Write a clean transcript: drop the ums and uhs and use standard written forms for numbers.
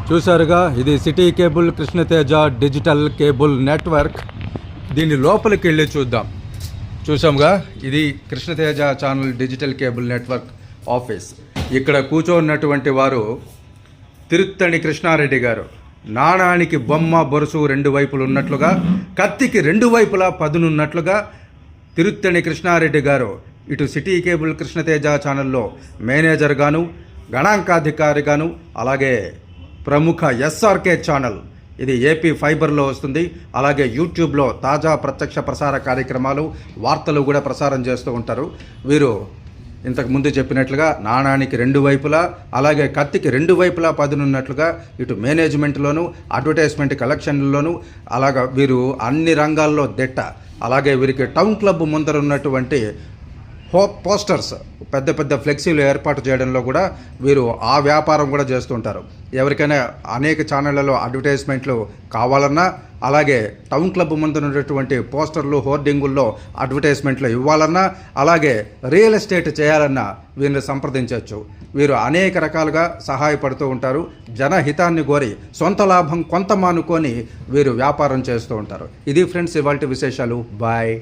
చూసారుగా, ఇది city cable Krishna Teja digital cable network. దీని లోపలికి వెళ్ళి చూద్దాం. చూసాముగా, ఇది Krishna Teja channel digital cable network office. ఇక్కడ కూర్చోన్నటువంటి వారు తిరుత్తణి కృష్ణారెడ్డి గారు. నాణానికి బొమ్మ బొరుసు రెండు వైపులు ఉన్నట్లుగా, కత్తికి రెండు వైపులా పదునున్నట్లుగా తిరుత్తణి కృష్ణారెడ్డి గారు ఇటు సిటీ కేబుల్ కృష్ణతేజ ఛానల్లో మేనేజర్గాను, గణాంకాధికారిగాను, అలాగే ప్రముఖ ఎస్ఆర్కే ఛానల్, ఇది ఏపీ ఫైబర్లో వస్తుంది, అలాగే యూట్యూబ్లో తాజా ప్రత్యక్ష ప్రసార కార్యక్రమాలు, వార్తలు కూడా ప్రసారం చేస్తూ ఉంటారు. వీరు ఇంతకుముందు చెప్పినట్లుగా నాణానికి రెండు వైపులా, అలాగే కత్తికి రెండు వైపులా పదునున్నట్లుగా ఇటు మేనేజ్మెంట్లోను, అడ్వర్టైజ్మెంట్ కలెక్షన్లోను, అలాగా వీరు అన్ని రంగాల్లో దిట్ట. అలాగే వీరికి టౌన్ క్లబ్ ముందర ఉన్నటువంటి పోస్టర్స్, పెద్ద పెద్ద ఫ్లెక్సీలు ఏర్పాటు చేయడంలో కూడా వీరు ఆ వ్యాపారం కూడా చేస్తుంటారు. ఎవరికైనా అనేక ఛానళ్లలో అడ్వర్టైజ్మెంట్లు కావాలన్నా, అలాగే టౌన్ క్లబ్ ముందు ఉన్నటువంటి పోస్టర్లు, హోర్డింగుల్లో అడ్వర్టైజ్మెంట్లు ఇవ్వాలన్నా, అలాగే రియల్ ఎస్టేట్ చేయాలన్నా వీరిని సంప్రదించవచ్చు. వీరు అనేక రకాలుగా సహాయపడుతూ ఉంటారు. జనహితాన్ని కోరి సొంత లాభం కొంత మానుకొని వీరు వ్యాపారం చేస్తూ ఉంటారు. ఇది ఫ్రెండ్స్ ఇవాల్టి విశేషాలు. బాయ్.